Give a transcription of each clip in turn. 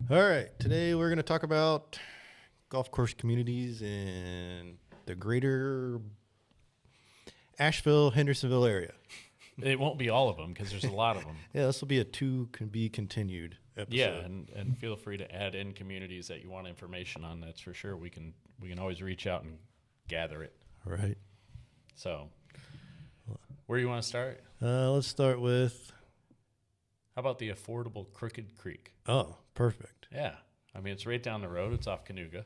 All right, today we're going to talk about golf course communities in the greater Asheville, Hendersonville area. It won't be all of them because there's a lot of them. Yeah, this will be a to be continued episode. Yeah, and feel free to add in communities that you want information on. That's for sure. We can always reach out and gather it. Right. So, where do you want to start? Let's start with. How about the affordable Crooked Creek? Oh, perfect. Yeah, I mean it's right down the road. It's off Cayuga.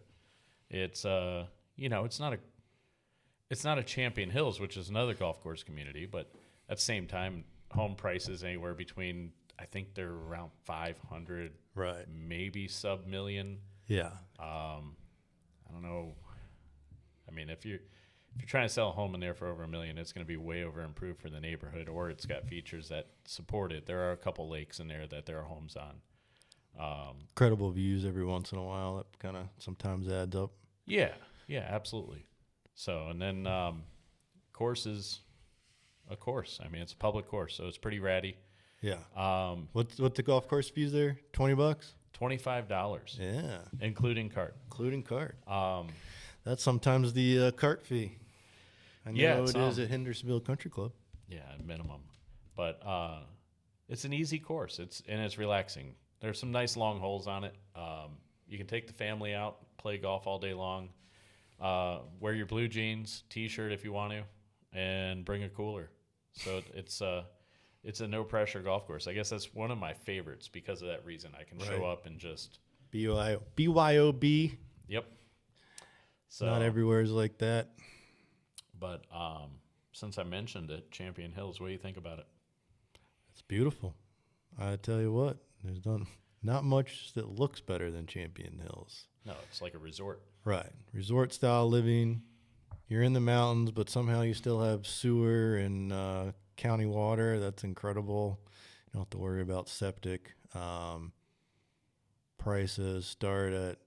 It's it's not a Champion Hills, which is another golf course community, but at the same time, home prices anywhere between, I think they're around 500, Right. maybe sub million. Yeah. I don't know. I mean, if you're trying to sell a home in there for over $1 million, it's going to be way over improved for the neighborhood, or it's got features that support it. There are a couple lakes in there that there are homes on. Credible views every once in a while. That kind of sometimes adds up. Yeah, absolutely. So, and then course is a course. I mean, it's a public course, so it's pretty ratty. Yeah. What's the golf course fees there? $20? $25. Yeah. Including cart. Including cart. That's sometimes the cart fee. I know it is at Hendersonville Country Club. Yeah, at minimum. But it's an easy course. It's relaxing. There's some nice long holes on it. You can take the family out, play golf all day long. Wear your blue jeans, T-shirt if you want to, and bring a cooler. So it's a no pressure golf course. I guess that's one of my favorites because of that reason. I can show up and just BYOB. Yep. So not everywhere is like that. But since I mentioned it, Champion Hills, what do you think about it? It's beautiful. I tell you what, there's not much that looks better than Champion Hills. No, it's like a resort. Right. Resort style living. You're in the mountains, but somehow you still have sewer and county water. That's incredible. You don't have to worry about septic. Prices start at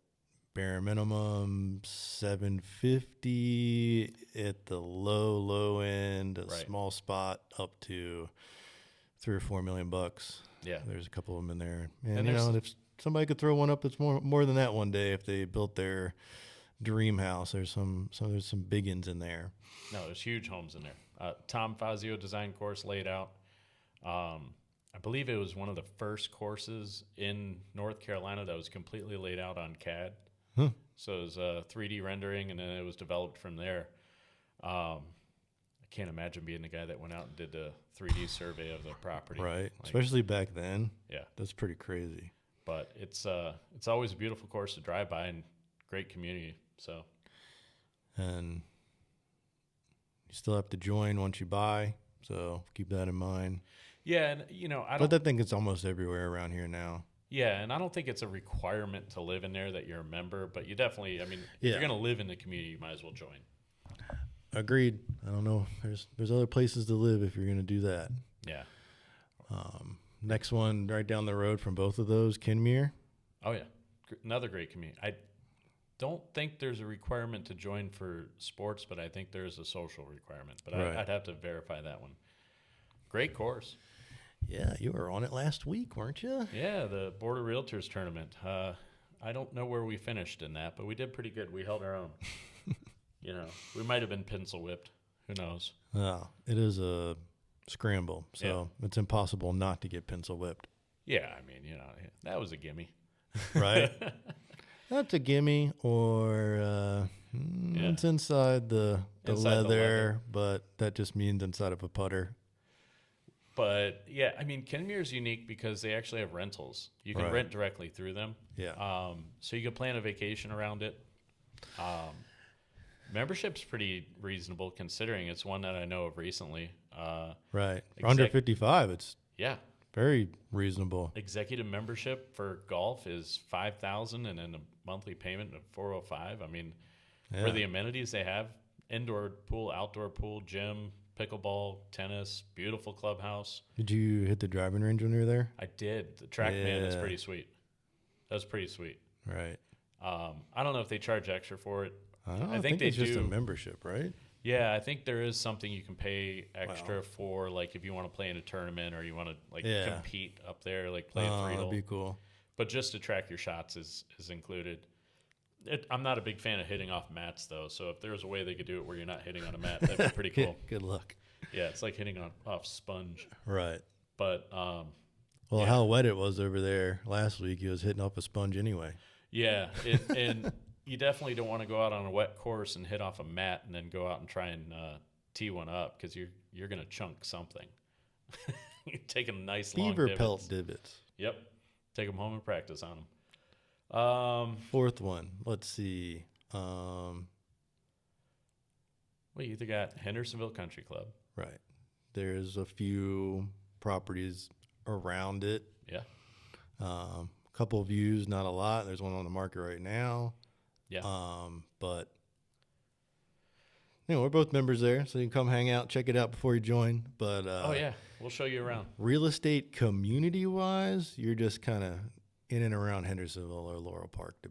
bare minimum $750 at the low end, a small spot up to $3 or $4 million. Yeah, there's a couple of them in there, and if somebody could throw one up that's more than that one day, if they built their dream house, there's some biggins in there. No, there's huge homes in there. Tom Fazio design course laid out. I believe it was one of the first courses in North Carolina that was completely laid out on CAD. Huh. So it was a 3D rendering, and then it was developed from there. I can't imagine being the guy that went out and did the 3D survey of the property. Right, especially back then. Yeah. That's pretty crazy. But it's always a beautiful course to drive by and great community. So, and you still have to join once you buy, so keep that in mind. Yeah, and I think it's almost everywhere around here now. Yeah, and I don't think it's a requirement to live in there that you're a member, but you definitely, if you're going to live in the community, you might as well join. Agreed. I don't know. There's other places to live if you're going to do that. Yeah. Next one right down the road from both of those, Kenmure. Oh, yeah. Another great community. I don't think there's a requirement to join for sports, but I think there is a social requirement. But right. I'd have to verify that one. Great course. Yeah, you were on it last week, weren't you? Yeah, the Board of Realtors tournament. I don't know where we finished in that, but we did pretty good. We held our own. We might have been pencil whipped. Who knows? It is a scramble, so it's impossible not to get pencil whipped. Yeah, that was a gimme. Right? That's a gimme, or it's inside the leather, but that just means inside of a putter. But, yeah, Kenmure's unique because they actually have rentals. You can rent directly through them. Yeah. So you can plan a vacation around it. Membership's pretty reasonable considering it's one that I know of recently. Right. Under 55, it's very reasonable. Executive membership for golf is $5,000 and then a monthly payment of $405. For the amenities they have, indoor pool, outdoor pool, gym, pickleball, tennis, beautiful clubhouse. Did you hit the driving range when you were there? I did. The TrackMan is pretty sweet. That was pretty sweet. Right. I don't know if they charge extra for it. I think it's just a membership, right? Yeah, I think there is something you can pay extra for, like if you want to play in a tournament or you want to compete up there, like play a 3-hole. That'd be cool. But just to track your shots is included. I'm not a big fan of hitting off mats, though. So if there was a way they could do it where you're not hitting on a mat, that'd be pretty cool. Good luck. Yeah, it's like hitting off sponge. Right. But well, yeah. How wet it was over there last week, he was hitting off a sponge anyway. Yeah, and you definitely don't want to go out on a wet course and hit off a mat and then go out and try and tee one up because you're going to chunk something. You're taking nice long Beaver divots. pelt divots. Yep. Take them home and practice on them. Fourth one. Let's see. We either got Hendersonville Country Club. Right. There's a few properties around it. Yeah. A couple of views, not a lot. There's one on the market right now. Yeah. But we're both members there, so you can come hang out, check it out before you join. But oh yeah, we'll show you around. Real estate community wise, you're just kind of in and around Hendersonville or Laurel Park to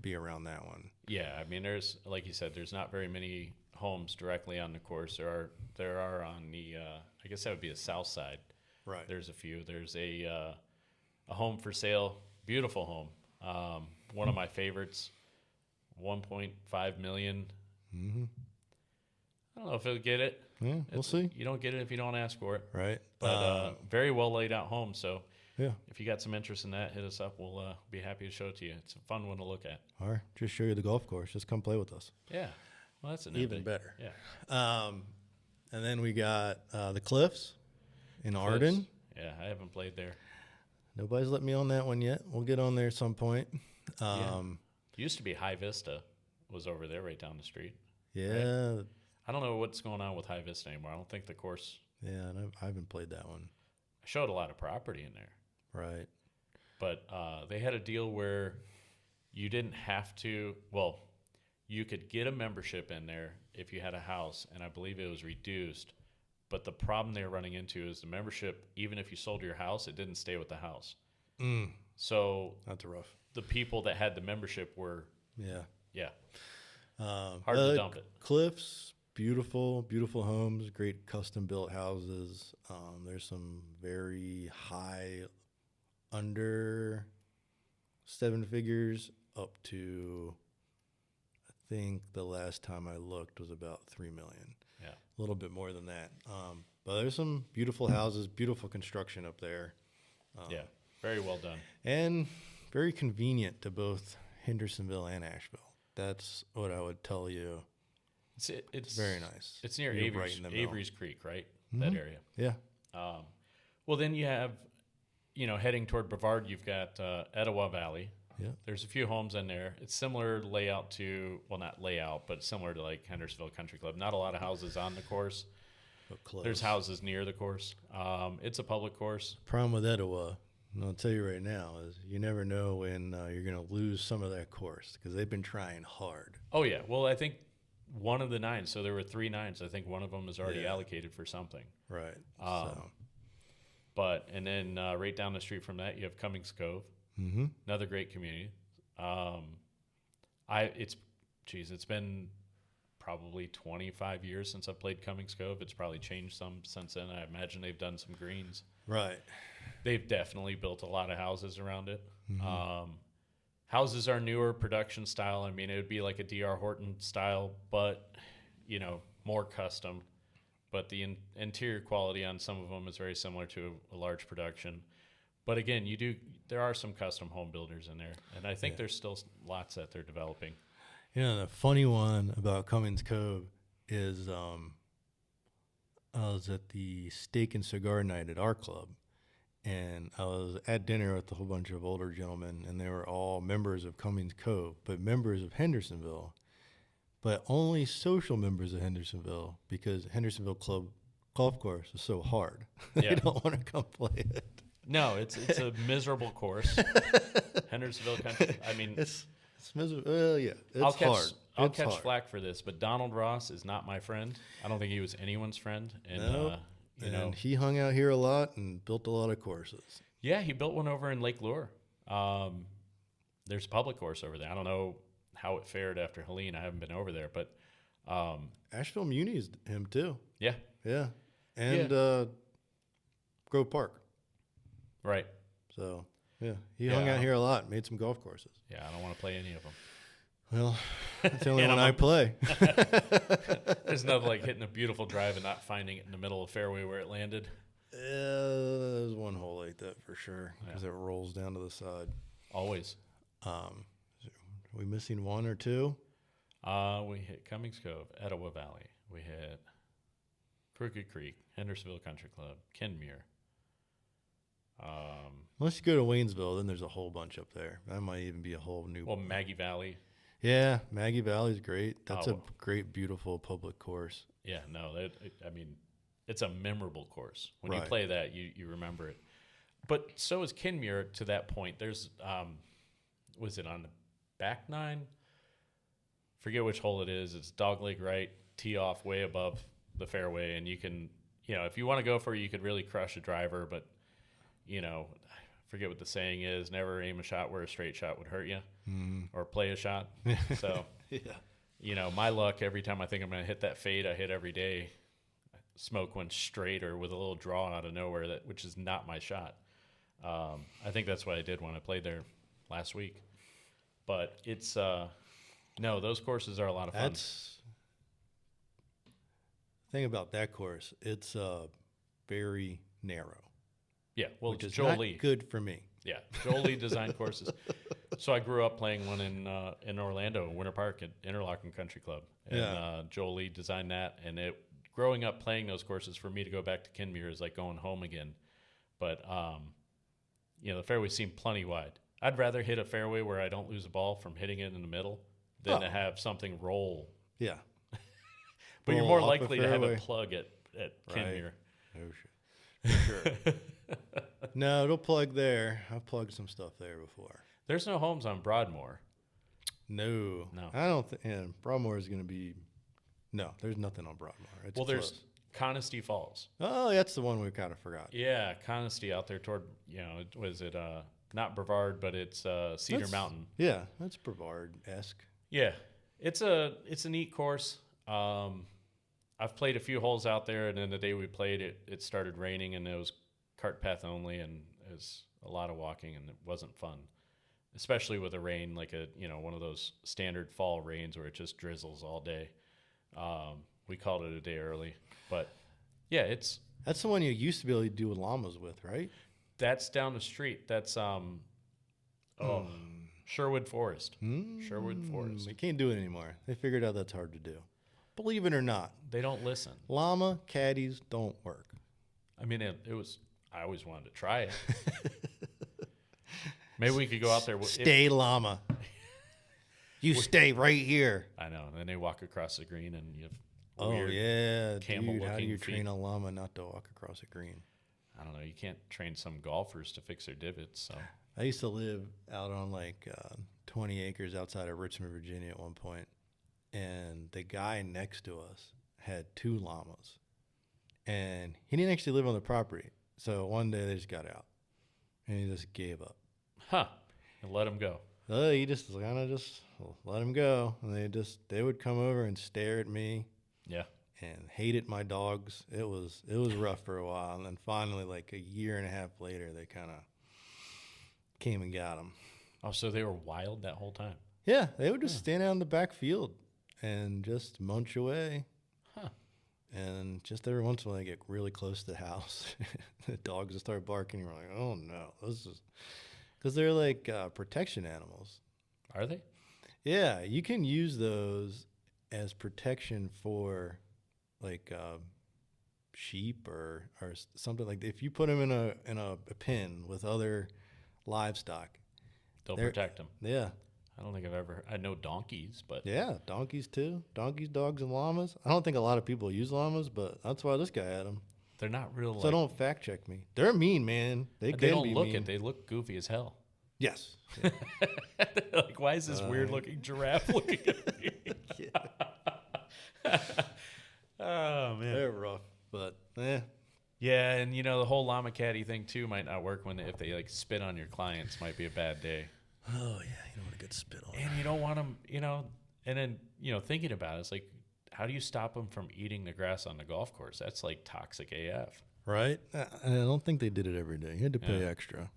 be around that one. Yeah, I mean, there's, like you said, there's not very many homes directly on the course. There are on the I guess that would be the south side. Right. There's a few. There's a home for sale, beautiful home. One of my favorites, 1.5 million. Mm-hmm. I don't know if it'll get it. Yeah, we'll see. You don't get it if you don't ask for it. Right. But very well laid out home. So yeah, if you got some interest in that, hit us up. We'll be happy to show it to you. It's a fun one to look at. Or just show you the golf course. Just come play with us. Yeah. Well, that's an Even better. Yeah. And then we got the Cliffs in Arden. Yeah, I haven't played there. Nobody's let me on that one yet. We'll get on there at some point. Used to be High Vista was over there right down the street. Yeah. Right? I don't know what's going on with High Vista anymore. I don't think the course. Yeah, and I haven't played that one. I showed a lot of property in there. Right. But they had a deal where you didn't have to, well, you could get a membership in there if you had a house, and I believe it was reduced. But the problem they were running into is the membership, even if you sold your house, it didn't stay with the house. So that's rough. The people that had the membership were, yeah. hard to dump it. Cliffs, beautiful homes, great custom built houses. There's some very high, under 7 figures up to, I think the last time I looked was about 3 million. Yeah. A little bit more than that. But there's some beautiful houses, beautiful construction up there. Yeah, very well done. And very convenient to both Hendersonville and Asheville. That's what I would tell you. It's very nice. It's near You're right in the middle. Avery's Creek, right? That area. Yeah. Well, then you have, heading toward Brevard, you've got Etowah Valley. Yeah. There's a few homes in there. It's similar layout to, well, not layout, but similar to like Hendersonville Country Club. Not a lot of houses on the course. But close. There's houses near the course. It's a public course. Problem with Etowah, and I'll tell you right now, is you never know when you're going to lose some of that course because they've been trying hard. Oh, yeah. Well, I think one of the 9s, so there were 3 9s. I think one of them is already allocated for something. Right. But, and then right down the street from that, you have Cummings Cove. Mm-hmm. Another great community. It's been probably 25 years since I've played Cummings Cove. It's probably changed some since then. I imagine they've done some greens. Right. They've definitely built a lot of houses around it. Mm-hmm. Houses are newer production style. I mean, it would be like a D.R. Horton style, but, more custom. But the interior quality on some of them is very similar to a large production. But again, there are some custom home builders in there, and I think there's still lots that they're developing. The funny one about Cummings Cove is I was at the steak and cigar night at our club, and I was at dinner with a whole bunch of older gentlemen, and they were all members of Cummings Cove, but members of Hendersonville, but only social members of Hendersonville because Hendersonville Club golf course is so hard. They don't want to come play it. No, it's a miserable course. Hendersonville Country. I mean, it's miserable. Well, yeah, it's hard. I'll catch flack for this, but Donald Ross is not my friend. I don't think he was anyone's friend. And and he hung out here a lot and built a lot of courses. Yeah, he built one over in Lake Lure. There's a public course over there. I don't know how it fared after Helene. I haven't been over there, but Asheville Muni's him too. Yeah, and Grove Park. Right. So Yeah. He hung out here a lot, made some golf courses. Yeah, I don't want to play any of them. Well, that's the only And one I play. There's nothing like hitting a beautiful drive and not finding it in the middle of fairway where it landed. There's one hole like that for sure because it rolls down to the side. Always. Are we missing one or two? We hit Cummings Cove, Etowah Valley. We hit Crooked Creek, Hendersonville Country Club, Kenmure. Unless you go to Waynesville, then there's a whole bunch up there. That might even be a whole new. Well, Maggie Valley. Yeah, Maggie Valley's great. That's a great, beautiful public course. Yeah, no, I mean, it's a memorable course. When you Right. play that, you remember it. But so is Kenmure to that point. There's, was it on the back nine? Forget which hole it is. It's dogleg right, tee off way above the fairway. And you can, if you want to go for it, you could really crush a driver. But, I forget what the saying is. Never aim a shot where a straight shot would hurt you or play a shot. So, my luck, every time I think I'm going to hit that fade I hit every day, smoke went straight or with a little draw out of nowhere, which is not my shot. I think that's what I did when I played there last week. But it's no, those courses are a lot of fun. That's the thing about that course. It's very narrow. Yeah, well, which is Joel not Lee. good for me. Yeah, Joel Lee designed courses. So I grew up playing one in Orlando, Winter Park at Interlochen Country Club, and Joel Lee designed that. And growing up playing those courses for me to go back to Kenmure is like going home again. But the fairways seem plenty wide. I'd rather hit a fairway where I don't lose a ball from hitting it in the middle than to have something roll. Yeah, but you're roll more up a likely to have a fairway. plug at Kenmure. Oh shit, for sure. No, it'll plug there. I've plugged some stuff there before. There's no homes on Broadmoor. No. I don't think. And Broadmoor is going to be. No, there's nothing on Broadmoor. It's There's close. Conisty Falls. Oh, that's the one we kind of forgot. Yeah, Conisty out there toward, was it not Brevard, but it's Cedar Mountain. Yeah, that's Brevard-esque. Yeah, it's a neat course. I've played a few holes out there, and then the day we played, it started raining, and it was cart path only, and it was a lot of walking, and it wasn't fun, especially with the rain, like one of those standard fall rains where it just drizzles all day. We called it a day early, but yeah, That's the one you used to be able to do llamas with, right? that's down the street. That's Sherwood Forest. Sherwood Forest. They can't do it anymore. They figured out that's hard to do. Believe it or not, They don't listen. llama caddies don't work. I mean, it was. I always wanted to try it. Maybe we could go out there. Stay llama. You stay right here. I know. And then they walk across the green, and you have Oh weird yeah, dude. How do camel-looking you feet. train a llama not to walk across a green? I don't know. You can't train some golfers to fix their divots. So I used to live out on like 20 acres outside of Richmond, Virginia at one point, and the guy next to us had 2 llamas, and he didn't actually live on the property. So one day they just got out, and he just gave up. and let them go. He just kind of just let him go, and they would come over and stare at me. Yeah. And hated my dogs. It was rough for a while, and then finally, like a year and a half later, they kind of came and got them. Oh, so they were wild that whole time. Yeah, they would just stand out in the back field and just munch away. And just every once in a while, they get really close to the house. The dogs will start barking. You're like, oh no, this is because they're like protection animals. Are they? Yeah, you can use those as protection for like sheep or something like that. If you put them in a pen with other livestock, They'll protect them. Yeah. I don't think I know donkeys, but Yeah, donkeys too. Donkeys, dogs, and llamas. I don't think a lot of people use llamas, but that's why this guy had them. they're not real. So don't fact check me. They're mean, man. They don't be look mean. it. They look goofy as hell. Yes. Like, why is this weird looking giraffe looking at me? Oh man. They're rough, but Yeah, and the whole llama caddy thing too might not work if they like spit on your clients. Might be a bad day. Oh yeah, you don't want to get spit on. And you don't want them, and then, thinking about it, it's like, how do you stop them from eating the grass on the golf course? That's like toxic AF. Right? I don't think they did it every day. You had to pay extra,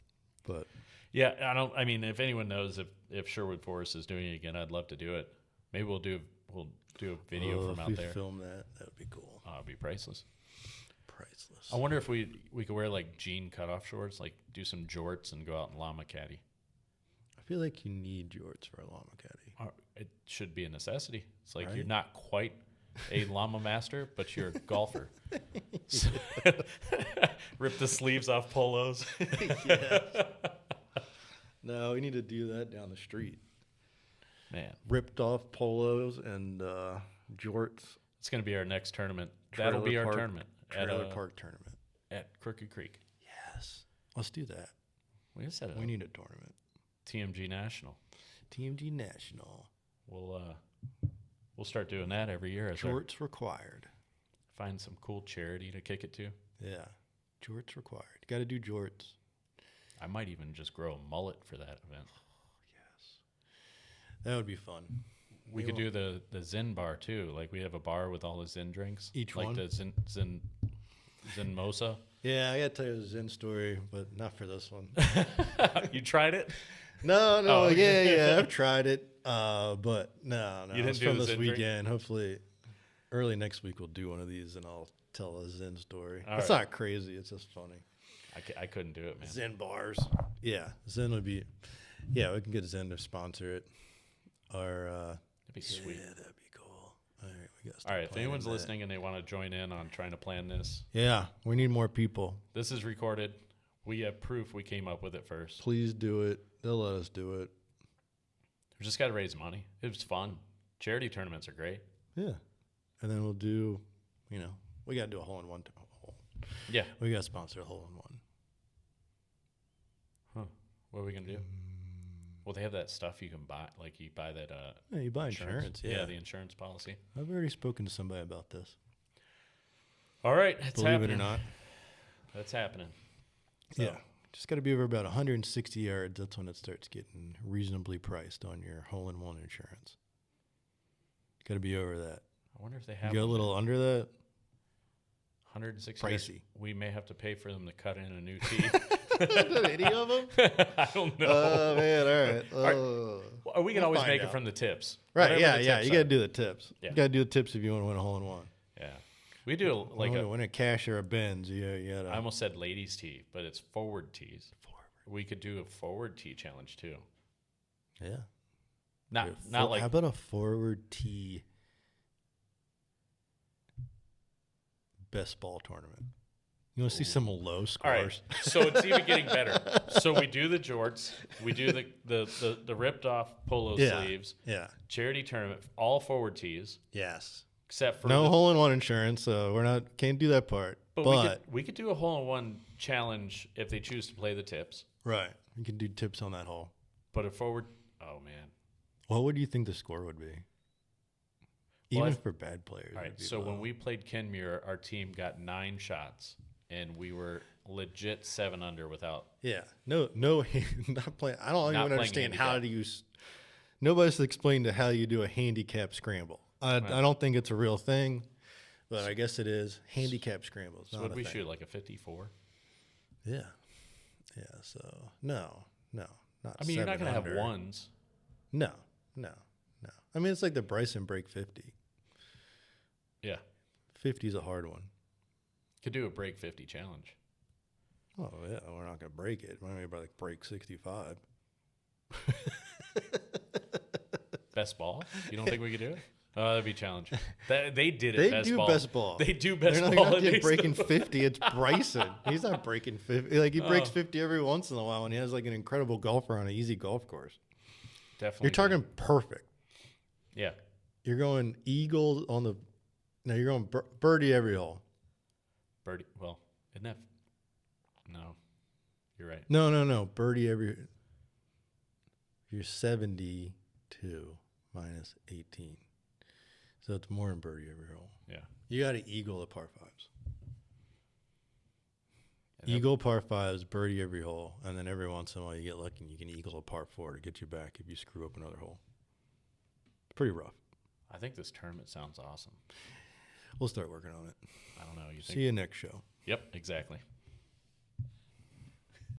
but Yeah, I mean, if anyone knows if Sherwood Forest is doing it again, I'd love to do it. Maybe we'll do a video from if out we there. film that would be cool. It'd be priceless. Priceless. I wonder if we could wear like jean cutoff shorts, like do some jorts and go out and llama caddy. I feel like you need jorts for a llama caddy. It should be a necessity. It's like Right. you're not quite a llama master, but you're a golfer. Rip the sleeves off polos. Yes. No, we need to do that down the street. Man, Ripped off polos and jorts. it's going to be our next tournament. That'll be our tournament. Trailer park tournament. At Crooked Creek. Yes. Let's do that. We just said We need a tournament. TMG National. TMG National. We'll start doing that every year. As Jorts required. find some cool charity to kick it to. Yeah. Jorts required. Got to do jorts. I might even just grow a mullet for that event. Yes. That would be fun. We could do the Zen bar too. Like we have a bar with all the Zen drinks. Each like one? the Zen Mosa. Yeah, I got to tell you a Zen story, but not for this one. You tried it? No, Oh. yeah, I've tried it, but no, You didn't it's do from the this Zen drink? weekend. Hopefully, early next week we'll do one of these, and I'll tell a Zen story. All It's right. not crazy; it's just funny. I couldn't do it, man. Zen bars, yeah, Zen would be, yeah, we can get Zen to sponsor it, or That'd be sweet. yeah, that'd be cool. All right, we got. All right, if anyone's listening and they want to join in on trying to plan this, yeah, we need more people. this is recorded. We have proof we came up with it first. Please do it. They'll let us do it. We just got to raise money. It was fun. Charity tournaments are great. Yeah, and then we'll do. We got to do a hole-in-one. Yeah. We got to sponsor a hole-in-one. What are we gonna do? Well, they have that stuff you can buy. Like you buy that Yeah, you buy insurance. Yeah, the insurance policy. I've already spoken to somebody about this. All right, it's Believe happening. it or not. That's happening. So, Yeah, just got to be over about 160 yards. That's when it starts getting reasonably priced on your hole-in-one insurance. Got to be over that. I wonder if they You have go a little under that. 160. Pricey. We may have to pay for them to cut in a new tee. Any of them? I don't know. Oh man! All right. Oh. We can We'll always find make it out. from the tips. Right. Whatever Yeah. the Yeah. tips You are. got to do the tips. Yeah. You got to do the tips if you want to win a hole-in-one. Yeah. We do like win a cash or a Benz. You got I to. almost said ladies tee, but it's forward tees. We could do a forward tee challenge too. Yeah. Not Dude, not like How about a forward tee best ball tournament? You want to see some low all scores? right. So it's even getting better. So we do the jorts, we do the ripped off polo Yeah. sleeves, Yeah. charity tournament, all forward tees, Yes. except for No hole-in-one insurance, so can't do that part. But we could do a hole in one challenge if they choose to play the tips. right, you can do tips on that hole. But a forward, oh man. What would you think the score would be? Well, Even for bad players. All right. it'd be So low. when we played Kenmure, our team got 9 shots, and we were legit 7 under without. Yeah. No, not playing. I don't Not even playing understand how handicap. to use. Nobody's explained how you do a handicap scramble. I don't think it's a real thing, but I guess it is. Handicap scrambles. So what did we shoot, like a 54? Yeah. Yeah. So no. Not. I mean, you're not 7 going to have under. ones. No. I mean, it's like the Bryson break 50. Yeah. 50 is a hard one. Could do a break 50 challenge. Oh yeah, we're not gonna break it. We're gonna like break 65. Best ball? You don't think we could do it? Oh, that'd be challenging. They did it. They best do ball. best ball. They do best They're ball. not and they breaking still- 50. It's Bryson. He's not breaking 50. Like he breaks Oh. 50 every once in a while, and he has like an incredible golfer on an easy golf course. Definitely. You're talking perfect. Yeah. You're going eagle on the. No, you're going birdie every hole. Birdie. Well, isn't that? No. You're right. No. Birdie every. You're 72 minus 18. So it's more than birdie every hole. Yeah. You got to eagle the par fives. And that- Eagle par fives, birdie every hole, and then every once in a while you get lucky and you can eagle a par 4 to get you back if you screw up another hole. It's pretty rough. I think this tournament sounds awesome. We'll start working on it. I don't know. You think? See you next show. Yep. Exactly.